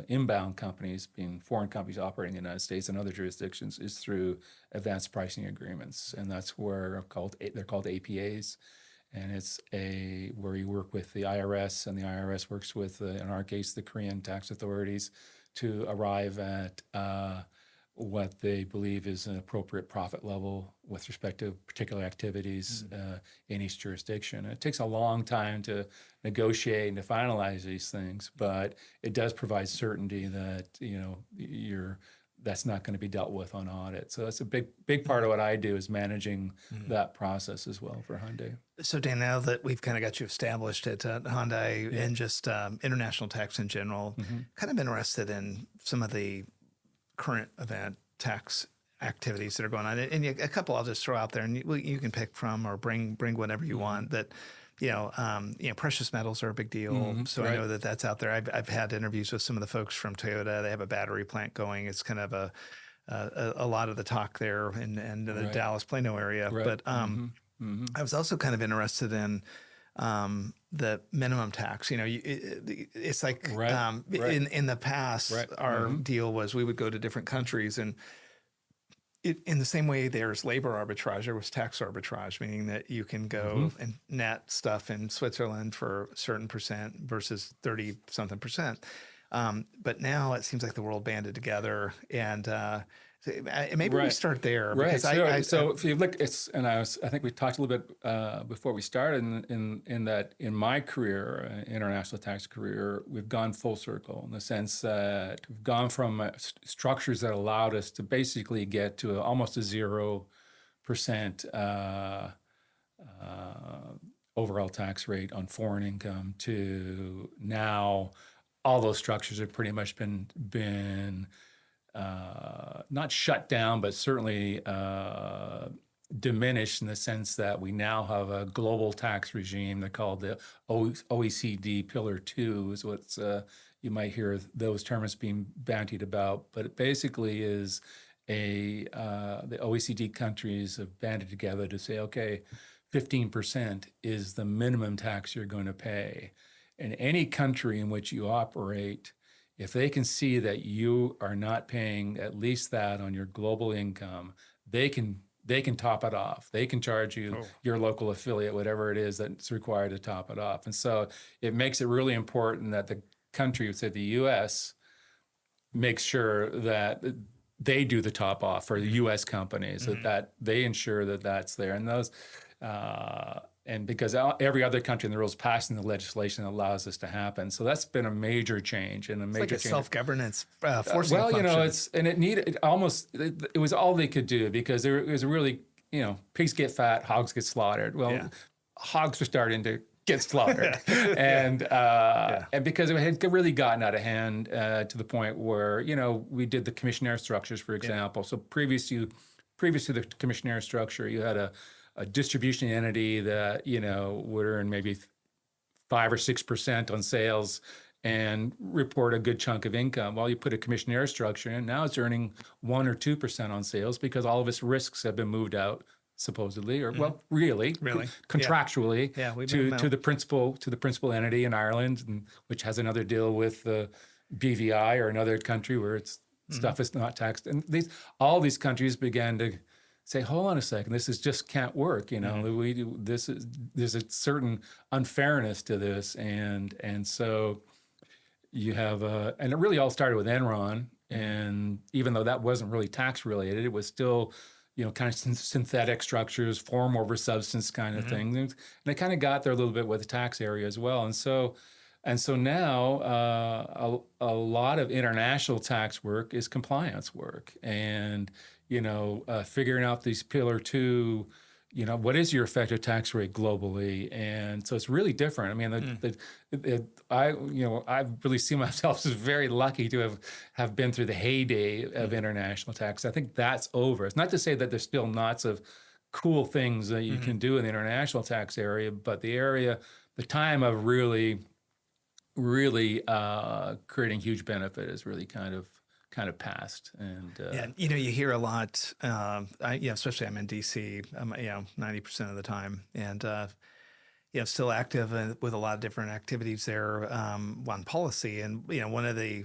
inbound companies, being foreign companies operating in the United States and other jurisdictions, is through advanced pricing agreements, and that's where they're called APAs, and it's where you work with the IRS, and the IRS works with, in our case, the Korean tax authorities to arrive at what they believe is an appropriate profit level with respect to particular activities in each jurisdiction. And it takes a long time to negotiate and to finalize these things, but it does provide certainty that that's not going to be dealt with on audit. So that's a big part of what I do, is managing that process as well for Hyundai. So Dan, now that we've kind of got you established at Hyundai and just international tax in general, kind of interested in some of the current event tax activities that are going on, and a couple I'll just throw out there, and you can pick from or bring whatever you want. That precious metals are a big deal, so right. I know that's out there. I've had interviews with some of the folks from Toyota. They have a battery plant going. It's kind of a lot of the talk there in the right. Dallas Plano area. Right. But I was also kind of interested in the minimum tax. It's like right. Right. In the past, right. Our deal was we would go to different countries, and in the same way there's labor arbitrage, there was tax arbitrage, meaning that you can go and net stuff in Switzerland for a certain percent versus 30-something percent. But now it seems like the world banded together, and maybe right. we start there. Right. So if you look, I think we talked a little bit before we started in that in my career, international tax career, we've gone full circle in the sense that we've gone from structures that allowed us to basically get to almost a 0% overall tax rate on foreign income to now all those structures have pretty much been not shut down, but certainly diminished in the sense that we now have a global tax regime. They're called the OECD Pillar 2 is what you might hear those terms being bandied about. But it basically is the OECD countries have banded together to say, okay, 15% is the minimum tax you're going to pay. In any country in which you operate, if they can see that you are not paying at least that on your global income, they can top it off. They can charge you your local affiliate, whatever it is that's required to top it off. And so it makes it really important that the country, say the U.S., makes sure that they do the top off for the U.S. companies, that they ensure that that's there. And those, and because every other country in the world is passing the legislation that allows this to happen. So that's been a major change and a major change. Self-governance forcing well, function. It was all they could do because it was really, pigs get fat, hogs get slaughtered. Well, hogs were starting to get slaughtered. And because it had really gotten out of hand to the point where, we did the commissionaire structures, for example. So previous to the commissionaire structure, you had a distribution entity that, would earn maybe 5 or 6% on sales and report a good chunk of income. Well, you put a commissionaire structure in, now it's earning 1 or 2% on sales because all of its risks have been moved out, supposedly, or really contractually to the principal entity in Ireland, which has another deal with the BVI or another country where its stuff is not taxed. And all these countries began to say, hold on a second, this just can't work. There's a certain unfairness to this, and so you have and it really all started with Enron, and even though that wasn't really tax related, it was still kind of synthetic structures, form over substance kind of thing, and they kind of got there a little bit with the tax area as well, and so now a lot of international tax work is compliance work, and figuring out these Pillar 2, what is your effective tax rate globally? And so it's really different. I mean, I really see myself as very lucky to have been through the heyday of international tax. I think that's over. It's not to say that there's still lots of cool things that you can do in the international tax area, but the time of really creating huge benefit is really kind of past. And you hear a lot, especially I'm in DC, 90% of the time, and still active with a lot of different activities there on policy. And, one of the,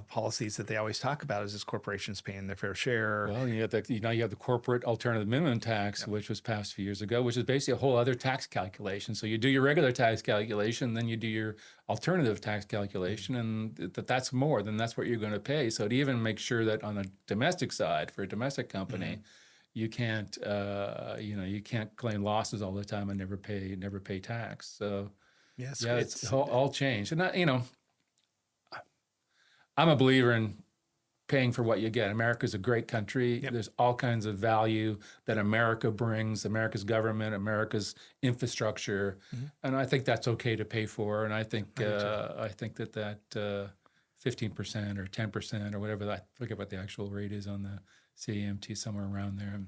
policies that they always talk about is corporations paying their fair share. Well, you have the corporate alternative minimum tax, which was passed a few years ago, which is basically a whole other tax calculation. So you do your regular tax calculation, then you do your alternative tax calculation, and that's more, then that's what you're going to pay. So to even make sure that on the domestic side, for a domestic company, you can't, you can't claim losses all the time and never pay tax. So, Yes, it's all changed. And I'm a believer in paying for what you get. America's a great country. Yep. There's all kinds of value that America brings, America's government, America's infrastructure, and I think that's okay to pay for. And I think that 15% or 10% or whatever, I forget what the actual rate is on the CAMT, somewhere around there.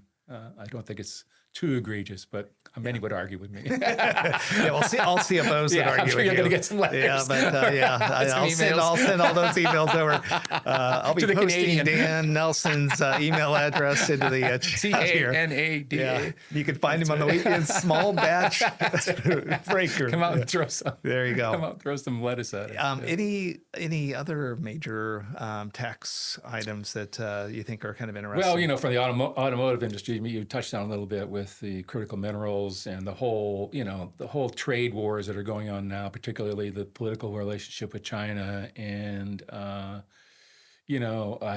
I don't think it's too egregious, but many would argue with me. Well, all CFOs would argue I'm sure with you're you. going to get some letters. Yeah, but I'll send all those emails over. I'll be posting Dan Nelson's email address into the chat here. CANADA. Yeah, you can find him on the weekend. Small batch breaker. Come out and throw some. There you go. Come out and throw some lettuce at it. Any other major tax items that you think are kind of interesting? Well, for the automotive industry, you touched on a little bit with the critical minerals and the whole trade wars that are going on now, particularly the political relationship with China. And, I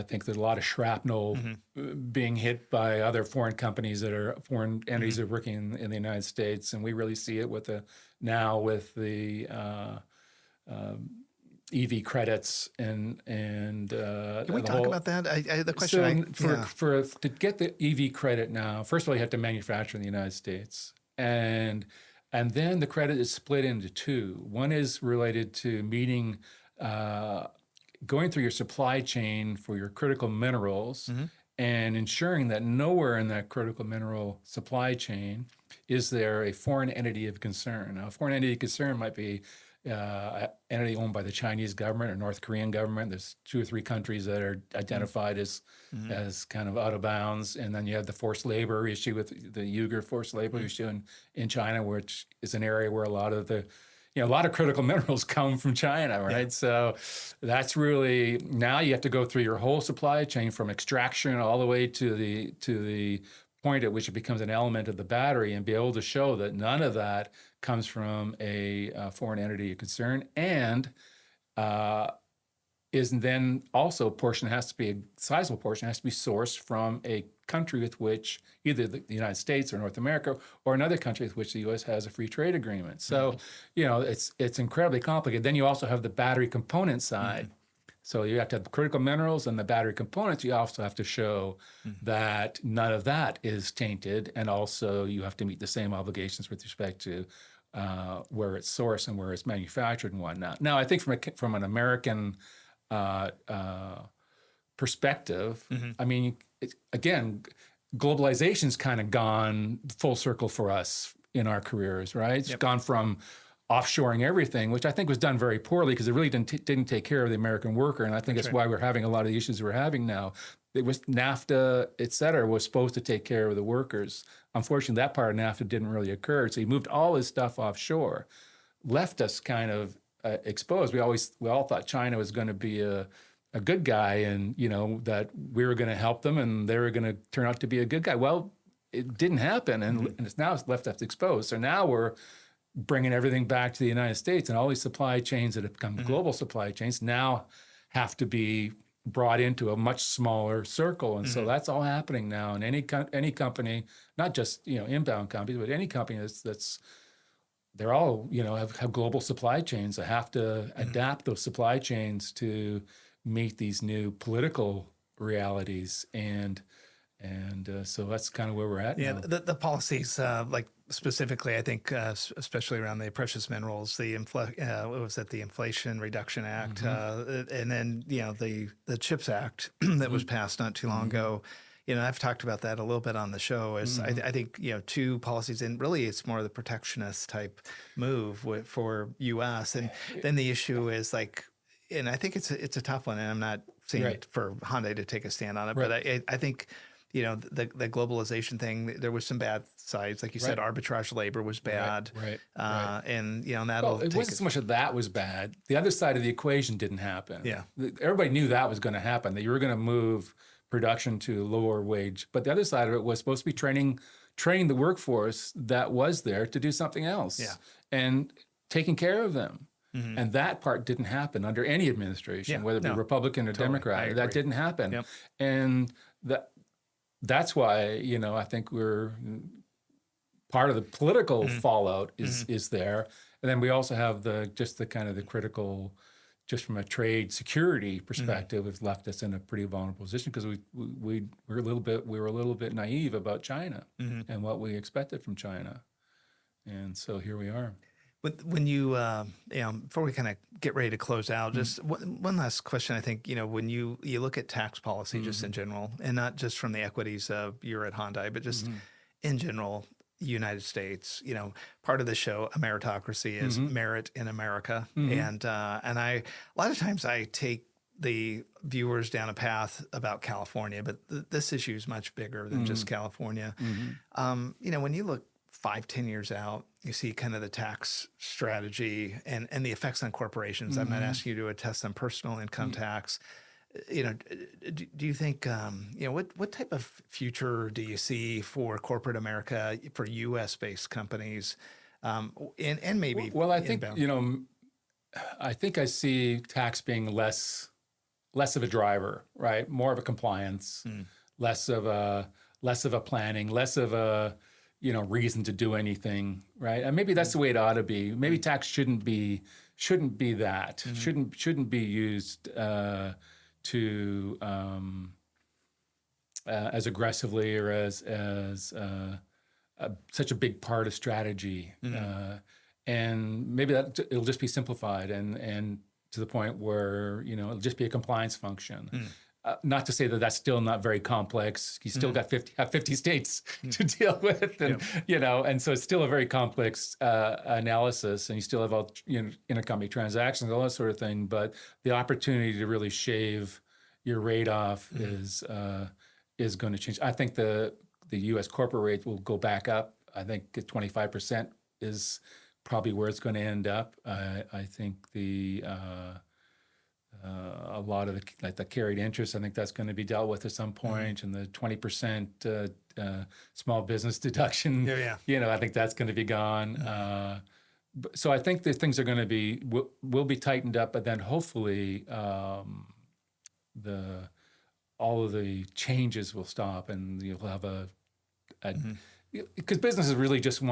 think there's a lot of shrapnel being hit by other foreign companies foreign entities that are working in the United States. And we really see it with the EV credits and can we talk about that? The question to get the EV credit now, first of all, you have to manufacture in the United States, and then the credit is split into two. One is related to meeting, going through your supply chain for your critical minerals, and ensuring that nowhere in that critical mineral supply chain is there a foreign entity of concern. Now, a foreign entity of concern might be entity owned by the Chinese government or North Korean government. There's 2 or 3 countries that are identified as kind of out of bounds. And then you have the forced labor issue with the Uyghur forced labor issue in China, which is an area where a lot of critical minerals come from China, right? Yeah. So that's really, now you have to go through your whole supply chain from extraction all the way to the point at which it becomes an element of the battery, and be able to show that none of that comes from a foreign entity of concern, and is then also a sizable portion has to be sourced from a country with which either the United States or North America or another country with which the U.S. has a free trade agreement. So, it's incredibly complicated. Then you also have the battery component side. So you have to have the critical minerals and the battery components. You also have to show that none of that is tainted, and also you have to meet the same obligations with respect to where it's sourced and where it's manufactured and whatnot. Now, I think from an American perspective, I mean, again, globalization's kind of gone full circle for us in our careers, right? It's gone from offshoring everything, which I think was done very poorly because it really didn't take care of the American worker. And I think that's why we're having a lot of the issues we're having now. It was NAFTA, et cetera, was supposed to take care of the workers. Unfortunately, that part of NAFTA didn't really occur. So he moved all his stuff offshore, left us kind of exposed. We all thought China was going to be a good guy, and that we were going to help them and they were going to turn out to be a good guy. Well, it didn't happen, and it's left us exposed. So now we're bringing everything back to the United States, and all these supply chains that have become global supply chains now have to be brought into a much smaller circle. And so that's all happening now. And any company, not just inbound companies, but any company that's they're all have global supply chains. They have to adapt those supply chains to meet these new political realities, and so that's kind of where we're at now. The policies, like specifically, I think, especially around the precious minerals, the Inflation Reduction Act, and then the CHIPS Act that was passed not too long ago. I've talked about that a little bit on the show. I think 2 policies, and really it's more of the protectionist type move for U.S. And then the issue is and I think it's a tough one, and I'm not saying for Hyundai to take a stand on it, but I think the globalization thing, there was some bad sides. Like you said, arbitrage labor was bad. Right. And, that'll Well, it wasn't so much that that was bad. The other side of the equation didn't happen. Yeah. Everybody knew that was going to happen, that you were going to move production to lower wage. But the other side of it was supposed to be training the workforce that was there to do something else. Yeah. And taking care of them. Mm-hmm. And that part didn't happen under any administration, whether it be Republican or Democrat. That didn't happen. Yep. And that's why, I think we're part of the political fallout is there. And then we also have the kind of the critical, just from a trade security perspective, has left us in a pretty vulnerable position because we were a little bit naive about China and what we expected from China. And so here we are. When you, before we kind of get ready to close out, just one last question. I think, when you look at tax policy just in general, and not just from the equities of you're at Hyundai, but just in general, United States, part of the show, Ameritocracy, is merit in America. And a lot of times I take the viewers down a path about California, but this issue is much bigger than just California. When you look 5-10 years out, you see kind of the tax strategy and the effects on corporations. I'm not asking you to attest on personal income tax. Do you think, what type of future do you see for corporate America, for U.S.-based companies, and maybe? Well, I think, I think I see tax being less of a driver, right? More of a compliance, less of a planning, less of a reason to do anything, right? And maybe that's the way it ought to be. Maybe tax shouldn't be that. Shouldn't be used to as aggressively or as such a big part of strategy. And maybe that it'll just be simplified and to the point where it'll just be a compliance function. Not to say that that's still not very complex. You still got 50 states to deal with, and and so it's still a very complex analysis, and you still have all intercompany transactions, all that sort of thing. But the opportunity to really shave your rate off is going to change. I think the U.S. corporate rate will go back up. I think 25% is probably where it's going to end up. I think a lot of the carried interest, I think that's going to be dealt with at some point, and the 20% small business deduction, I think that's going to be gone. So I think that things are going to will be tightened up, but then hopefully all of the changes will stop, and you'll have because businesses really just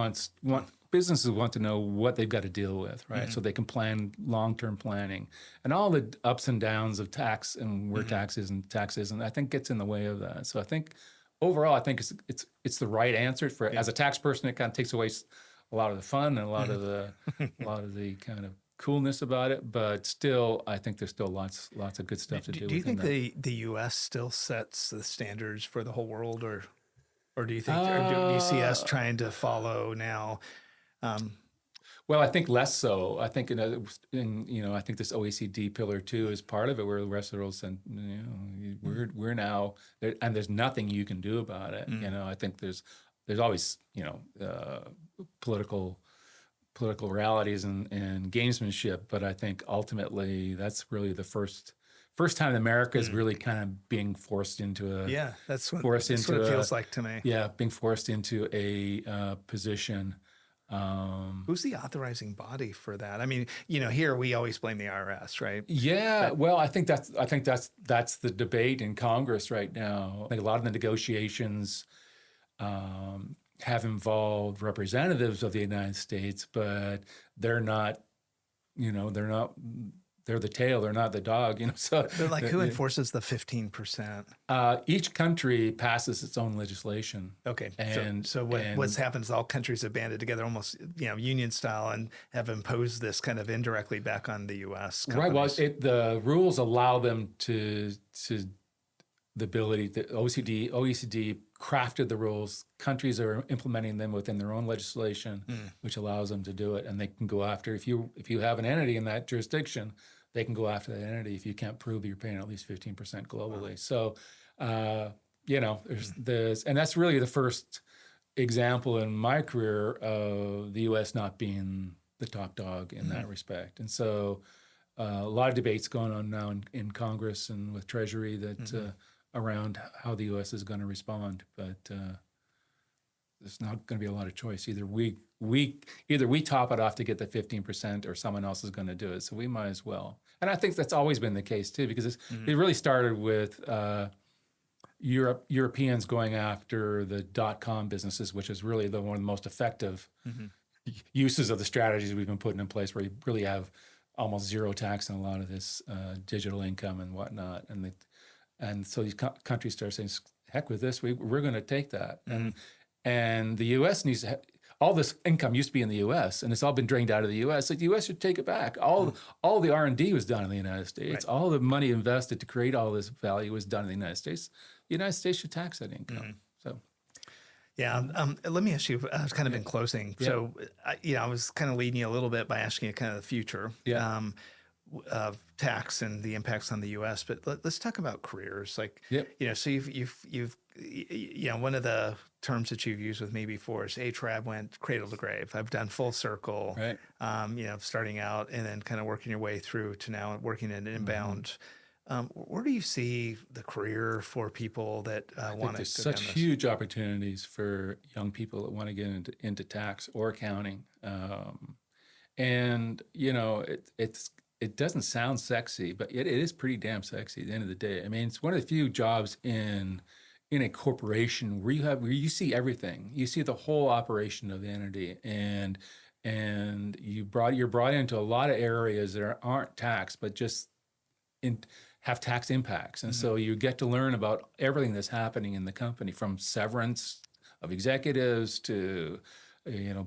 businesses want to know what they've got to deal with, right? So they can plan long-term planning, and all the ups and downs of tax and where tax is and tax isn't, I think gets in the way of that. So I think overall, I think it's the right answer for as a tax person. It kind of takes away a lot of the fun and a lot of the kind of coolness about it, but still, I think there's still lots of good stuff to do. Do you think the U.S. still sets the standards for the whole world, or do you think, or do you see us trying to follow now? Well, I think less so. I think I think this OECD pillar 2 is part of it, where the rest of the world said, we're now, and there's nothing you can do about it. I think there's always political realities and gamesmanship, but I think ultimately that's really the first time America is really kind of being forced into a that's what it feels like to me. Yeah, being forced into a position. Who's the authorizing body for that? I mean, here we always blame the IRS, right? Yeah, well, I think that's the debate in Congress right now. I think a lot of the negotiations have involved representatives of the United States, but they're not. They're the tail, they're not the dog, So they're like, who enforces the 15%? Each country passes its own legislation. Okay, and so what's happened is all countries have banded together, almost union style, and have imposed this kind of indirectly back on the U.S. companies. Right. Well, the rules allow them to the ability. The OECD crafted the rules. Countries are implementing them within their own legislation, which allows them to do it, and they can go after if you have an entity in that jurisdiction. They can go after that entity if you can't prove that you're paying at least 15% globally. Wow. So and that's really the first example in my career of the U.S. not being the top dog in that respect. And so a lot of debates going on now in Congress and with Treasury that around how the U.S. is going to respond. But there's not going to be a lot of choice. Either we top it off to get the 15%, or someone else is going to do it. So we might as well. And I think that's always been the case too, because it really started with Europeans going after the dot-com businesses, which is really one of the most effective uses of the strategies we've been putting in place, where you really have almost zero tax on a lot of this digital income and whatnot. And so these countries start saying, heck with this, we're going to take that. And the U.S. needs to all this income used to be in the U.S. and it's all been drained out of the U.S. Like the U.S. should take it back. All the R&D was done in the United States. Right. All the money invested to create all this value was done in the United States. The United States should tax that income. So, yeah. Let me ask you, kind of in closing. Yeah. So, I was kind of leading you a little bit by asking you kind of the future. Yeah. Of tax and the impacts on the U.S. But let's talk about careers. Like, so you've one of the terms that you've used with me before is HRAB went cradle to grave. I've done full circle, right. Starting out and then kind of working your way through to now working in inbound. Where do you see the career for people that want to? There's such huge opportunities for young people that want to get into tax or accounting. It doesn't sound sexy, but it is pretty damn sexy at the end of the day. I mean, it's one of the few jobs in a corporation where you see everything. You see the whole operation of the entity, and you're brought into a lot of areas that aren't taxed, but just have tax impacts. And so you get to learn about everything that's happening in the company, from severance of executives to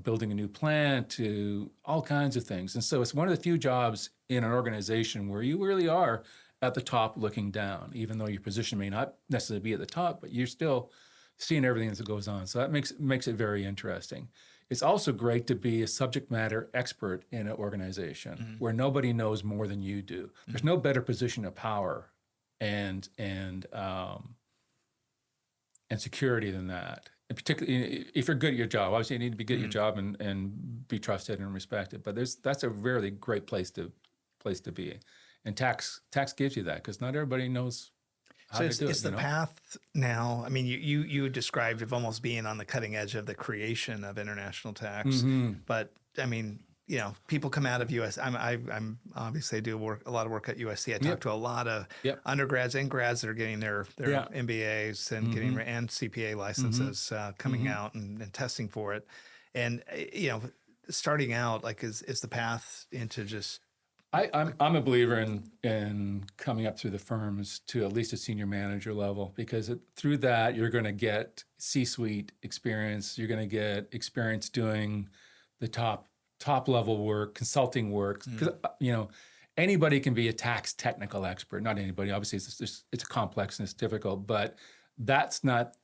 building a new plant, to all kinds of things. And so it's one of the few jobs in an organization where you really are at the top looking down, even though your position may not necessarily be at the top, but you're still seeing everything that goes on. So that makes it very interesting. It's also great to be a subject matter expert in an organization where nobody knows more than you do. There's no better position of power and security than that. And particularly if you're good at your job. Obviously, you need to be good at your job and be trusted and respected. But that's a really great place to be. And tax gives you that, because not everybody knows how to do it. It's the path now. I mean, you described of almost being on the cutting edge of the creation of international tax. But I mean, people come out of US. I'm obviously do a lot of work at USC. I talk to a lot of undergrads and grads that are getting their MBAs and getting and CPA licenses coming out and testing for it. And starting out, like, is the path into just. I'm a believer in coming up through the firms to at least a senior manager level, because through that you're going to get C-suite experience. You're going to get experience doing the top level work, consulting work. Because anybody can be a tax technical expert. Not anybody. Obviously, it's complex and it's difficult, but that's not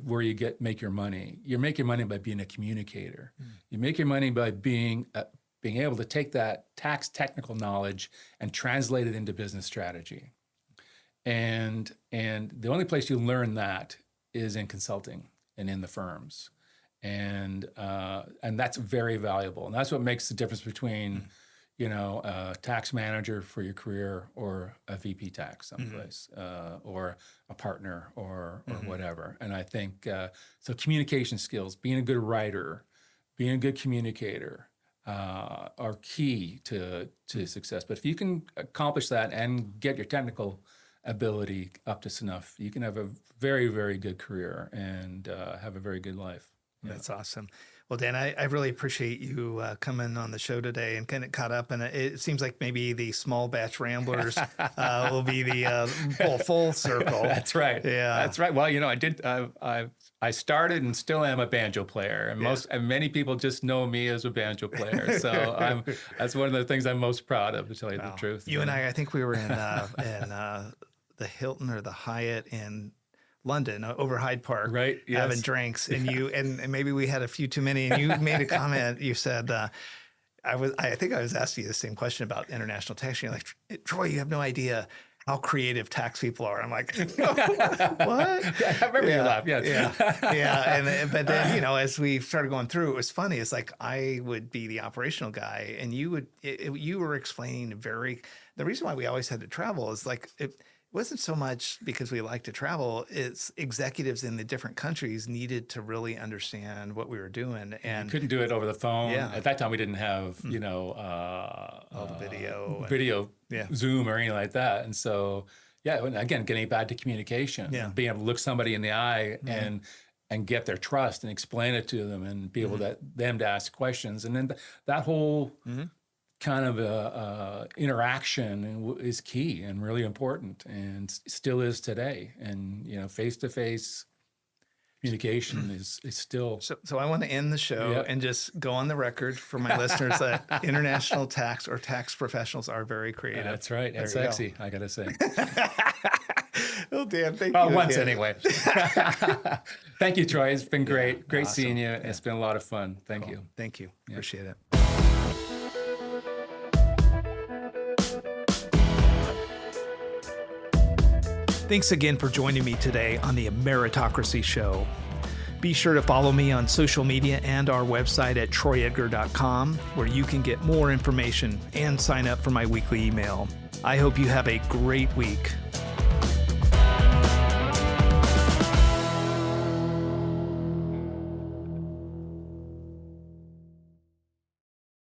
where you make your money. You make your money by being a communicator. You make your money by being able to take that tax technical knowledge and translate it into business strategy. And the only place you learn that is in consulting and in the firms. And that's very valuable. And that's what makes the difference between, a tax manager for your career or a VP tax someplace, or a partner or whatever. And I think, so communication skills, being a good writer, being a good communicator, are key to success. But if you can accomplish that and get your technical ability up to snuff, you can have a very, very good career and have a very good life. That's awesome. Well, Dan, I really appreciate you coming on the show today and kind of caught up. And it seems like maybe the small batch ramblers will be the full circle. That's right. Yeah, that's right. Well, I started and still am a banjo player, and many people just know me as a banjo player. So that's one of the things I'm most proud of, to tell you the truth. You and I think we were in the Hilton or the Hyatt in London, over Hyde Park, right? Yes. Having drinks, and you and maybe we had a few too many. And you made a comment. You said, I think I was asking you the same question about international tax. You're like, Troy, you have no idea how creative tax people are. I'm like, what? I remember you laugh. Yes. Yeah. But then, as we started going through, it was funny. It's like I would be the operational guy, and you were explaining the reason why we always had to travel is like it wasn't so much because we like to travel. It's executives in the different countries needed to really understand what we were doing, and you couldn't do it over the phone. Yeah. At that time, we didn't have all the video, Yeah. Zoom or anything like that. And so, and again, getting back to communication, being able to look somebody in the eye and get their trust and explain it to them and be able them to ask questions. And then that whole kind of interaction is key and really important, and still is today. And, face-to-face communication is still. So I want to end the show and just go on the record for my listeners that international tax or tax professionals are very creative. That's right. And sexy, I got to say. Well, Dan, thank you. Once again. anyway. Thank you, Troy. It's been great. Great awesome. seeing you. It's been a lot of fun. Thank you. Thank you. Appreciate it. Thanks again for joining me today on the Ameritocracy Show. Be sure to follow me on social media and our website at troyedgar.com, where you can get more information and sign up for my weekly email. I hope you have a great week.